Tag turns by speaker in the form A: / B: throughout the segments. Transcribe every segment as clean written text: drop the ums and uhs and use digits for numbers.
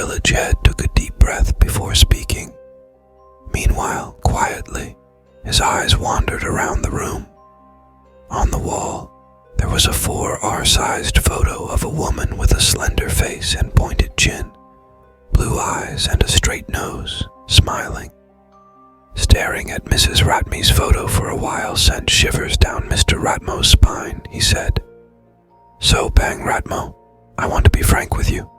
A: village head took a deep breath before speaking. Meanwhile, quietly, his eyes wandered around the room. On the wall, there was a 4R-sized photo of a woman with a slender face and pointed chin, blue eyes and a straight nose, smiling. Staring at Mrs. Ratme's photo for a while sent shivers down Mr. Ratmo's spine. He said, "So, Bang Ratmo, I want to be frank with you.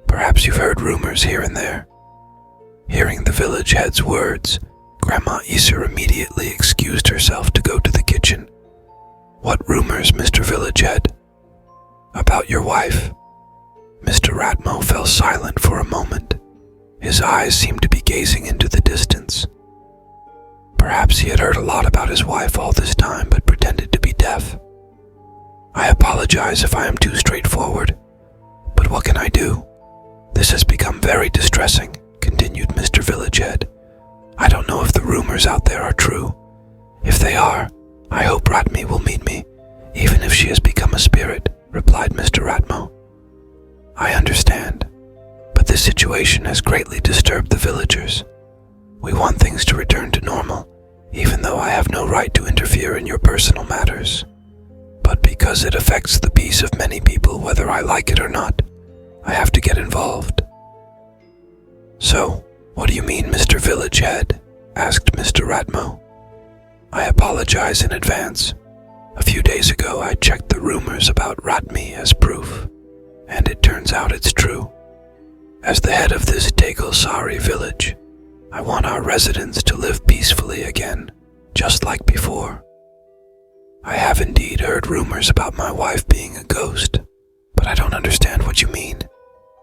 A: Perhaps you've heard rumors here and there." Hearing the village head's words, Grandma Easter immediately excused herself to go to the kitchen. "What rumors, Mr. Village Head?" "About your wife." Mr. Ratmo fell silent for a moment. His eyes seemed to be gazing into the distance. Perhaps he had heard a lot about his wife all this time, but pretended to be deaf. "I apologize if I am too straightforward, but what can I do? This has become very distressing," continued Mr. Village Head. "I don't know if the rumors out there are true. If they are, I hope Ratme will meet me, even if she has become a spirit," replied Mr. Ratmo. "I understand, but this situation has greatly disturbed the villagers. We want things to return to normal, even though I have no right to interfere in your personal matters. But because it affects the peace of many people, whether I like it or not, I have to get involved." "So, what do you mean, Mr. Village Head?" asked Mr. Ratmo. "I apologize in advance. A few days ago I checked the rumors about Ratme as proof, and it turns out it's true. As the head of this Tegelsari village, I want our residents to live peacefully again, just like before. I have indeed heard rumors about my wife being a ghost, but I don't understand what you mean,"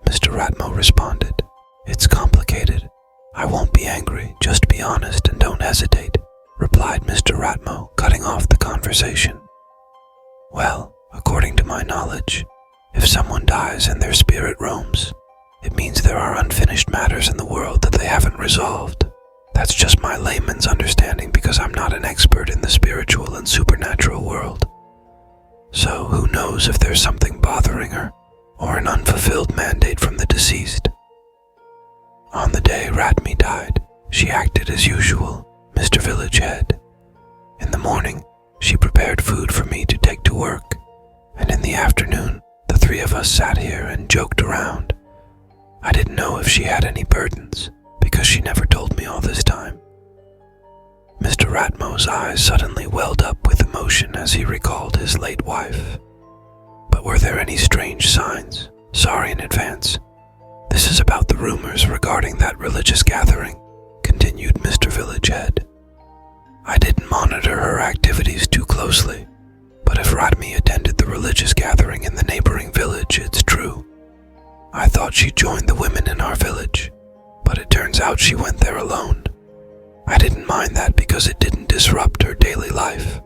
A: Mr. Ratmo responded. "It's complicated. I won't be angry, just be honest and don't hesitate," replied Mr. Ratmo, cutting off the conversation. "Well, according to my knowledge, if someone dies and their spirit roams, it means there are unfinished matters in the world that they haven't resolved. That's just my layman's understanding because I'm not an expert in the spiritual and supernatural world. So who knows if there's something bothering her, or an unfulfilled mandate from the deceased. On the day Ratme died, she acted as usual, Mr. Village Head. In the morning, she prepared food for me to take to work, and in the afternoon, the three of us sat here and joked around. I didn't know if she had any burdens, because she never told me all this time." Mr. Ratmo's eyes suddenly welled up with emotion as he recalled his late wife. "But were there any strange signs? Sorry in advance. This is about the rumors regarding that religious gathering," continued Mr. Village Head. "I didn't monitor her activities too closely, but if Ratme attended the religious gathering in the neighboring village, it's true. I thought she joined the women in our village, but it turns out she went there alone. I didn't mind that because it didn't disrupt her daily life.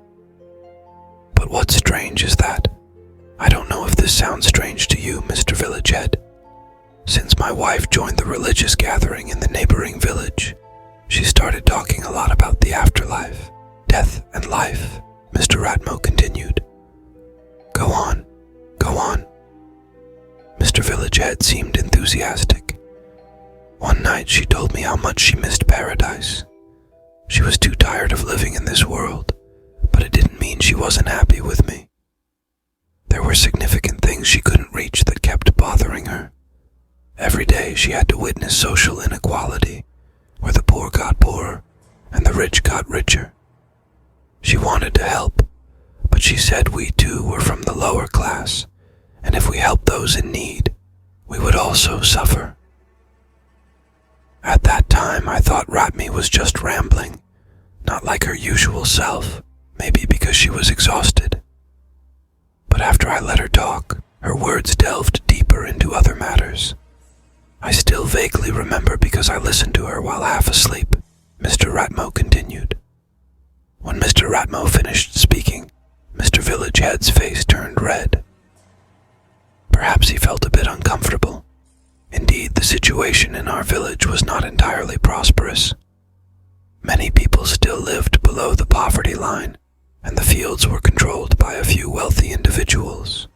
A: But what's strange is that, I don't know if this sounds strange to you, Mr. Village Head. Since my wife joined the religious gathering in the neighboring village, she started talking a lot about the afterlife, death and life," Mr. Ratmo continued. Go on. Mr. Village Head seemed enthusiastic. "One night she told me how much she missed paradise. She was too tired of living in this world, but it didn't mean she wasn't happy with me. There were significant things she couldn't reach that kept bothering her. Every day she had to witness social inequality, where the poor got poorer and the rich got richer. She wanted to help, but she said we too were from the lower class, and if we helped those in need, we would also suffer. At that time I thought Ratme was just rambling, not like her usual self, maybe because she was exhausted. But after I let her talk, her words delved deeper into other matters. I still vaguely remember because I listened to her while half asleep," Mr. Ratmo continued. When Mr. Ratmo finished speaking, Mr. Village Head's face turned red. Perhaps he felt a bit uncomfortable. Indeed, the situation in our village was not entirely prosperous. Many people still lived below the poverty line, and the fields were controlled by a few wealthy individuals.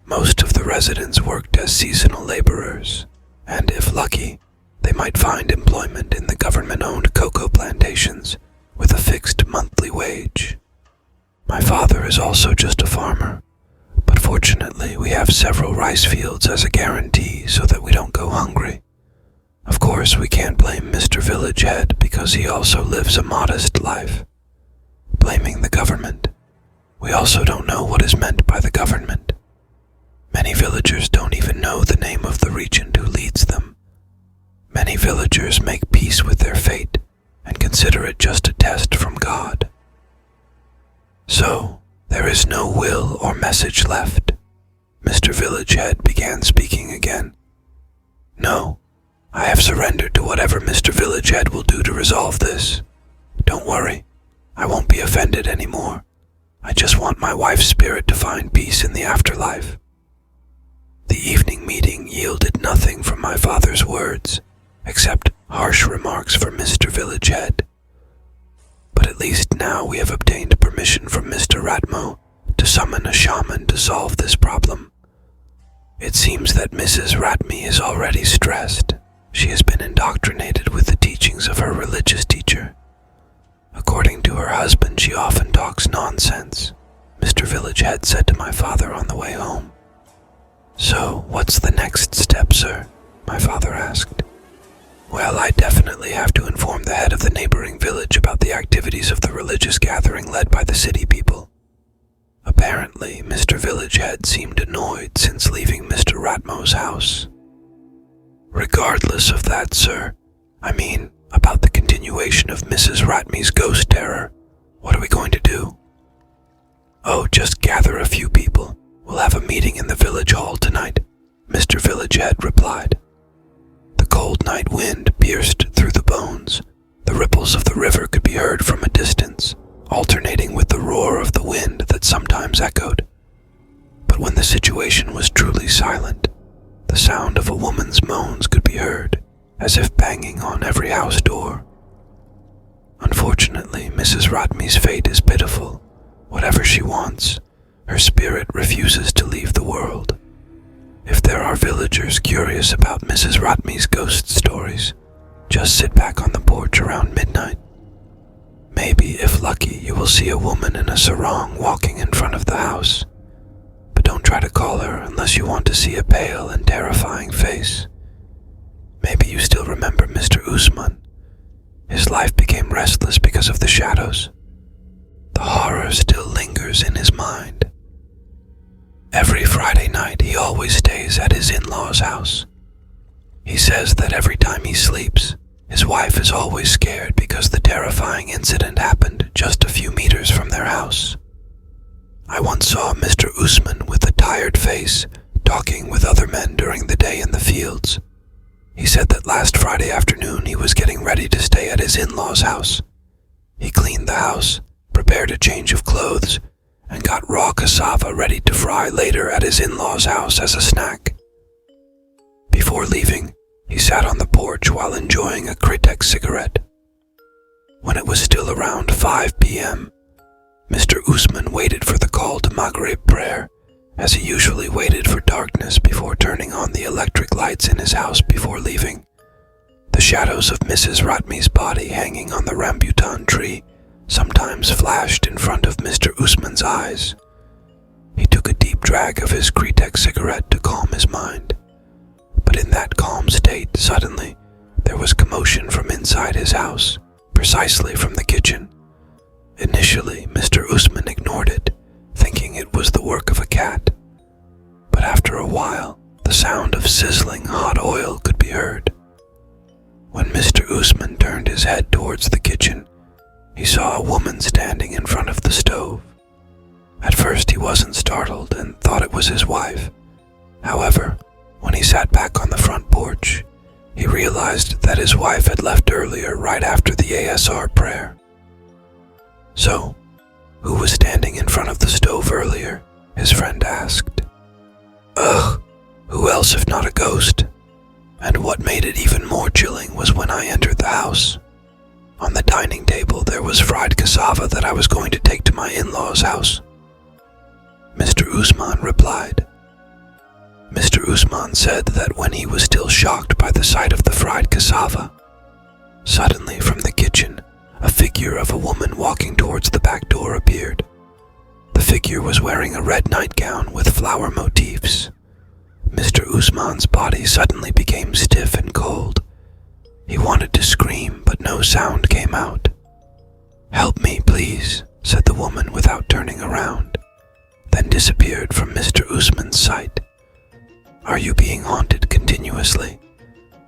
A: Most of the residents worked as seasonal laborers, and if lucky, they might find employment in the government-owned cocoa plantations with a fixed monthly wage. My father is also just a farmer, but fortunately we have several rice fields as a guarantee so that we don't go hungry. Of course, we can't blame Mr. Village Head because he also lives a modest life. Blaming the government. We also don't know what is meant by the government. Many villagers don't even know the name of the regent who leads them. Many villagers make peace with their fate and consider it just a test from God. So, there is no will or message left. Mr. Village Head began speaking again. No, I have surrendered to whatever Mr. Village Head will do to resolve this. Don't worry, I won't be offended anymore. I just want my wife's spirit to find peace in the afterlife. The evening meeting yielded nothing from my father's words, except harsh remarks for Mr. Village Head. But at least now we have obtained permission from Mr. Ratmo to summon a shaman to solve this problem. It seems that Mrs. Ratme is already stressed. She has been indoctrinated with the teachings of her religious teacher. According to her husband, she often talks nonsense, Mr. Village Head said to my father on the way home. So, what's the next step, sir? My father asked. Well, I definitely have to inform the head of the neighboring village about the activities of the religious gathering led by the city people. Apparently, Mr. Village Head seemed annoyed since leaving Mr. Ratmo's house. Regardless of that, sir, I mean, about the continuation of Mrs. Ratme's ghost terror, what are we going to do? Oh, just gather a few people. We'll have a meeting in the village hall tonight, Mr. Village Head replied. The cold night wind pierced through the bones. The ripples of the river could be heard from a distance, alternating with the roar of the wind that sometimes echoed. But when the situation was truly silent, the sound of a woman's moans could be heard, as if banging on every house door. Unfortunately, Mrs. Ratme's fate is pitiful. Whatever she wants, her spirit refuses to leave the world. If there are villagers curious about Mrs. Ratme's ghost stories, just sit back on the porch around midnight. Maybe, if lucky, you will see a woman in a sarong walking in front of the house. But don't try to call her unless you want to see a pale and terrifying face. Maybe you still remember Mr. Usman. His life became restless because of the shadows. The horror still lingers in his mind. Every Friday night he always stays at his in-laws' house. He says that every time he sleeps, his wife is always scared because the terrifying incident happened just a few meters from their house. I once saw Mr. Usman with a tired face talking with other men during the day in the fields. He said that last Friday afternoon he was getting ready to stay at his in-laws' house. He cleaned the house, prepared a change of clothes, and got raw cassava ready to fry later at his in-laws' house as a snack. Before leaving, he sat on the porch while enjoying a Kritek cigarette. When it was still around 5 p.m., Mr. Usman waited for the call to Maghrib prayer, as he usually waited for darkness before turning on the electric lights in his house before leaving. The shadows of Mrs. Ratme's body hanging on the rambutan tree sometimes flashed in front of Mr. Usman's eyes. He took a deep drag of his Kritek cigarette to calm his mind. But in that calm state, suddenly, there was commotion from inside his house, precisely from the kitchen. Initially, Mr. Usman ignored it, thinking it was the work of a cat. But after a while, the sound of sizzling hot oil could be heard. When Mr. Usman turned his head towards the kitchen, he saw a woman standing in front of the stove. At first he wasn't startled and thought it was his wife. However, when he sat back on the front porch, he realized that his wife had left earlier right after the ASR prayer. So, who was standing in front of the stove earlier? His friend asked. Ugh, who else if not a ghost? And what made it even more chilling was when I entered the house. On the dining table there was fried cassava that I was going to take to my in-laws' house. Mr. Usman replied. Mr. Usman said that when he was still shocked by the sight of the fried cassava, suddenly from the kitchen, a figure of a woman walking towards the back door appeared. The figure was wearing a red nightgown with flower motifs. Mr. Usman's body suddenly became stiff and cold. He wanted to scream, but no sound came out. "Help me, please," said the woman without turning around, then disappeared from Mr. Usman's sight. "Are you being haunted continuously?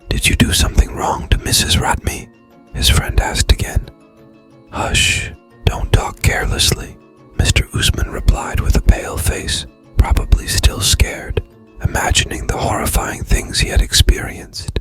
A: Did you do something wrong to Mrs. Ratme?" his friend asked again. "Hush, don't talk carelessly," Mr. Usman replied with a pale face, probably still scared, imagining the horrifying things he had experienced.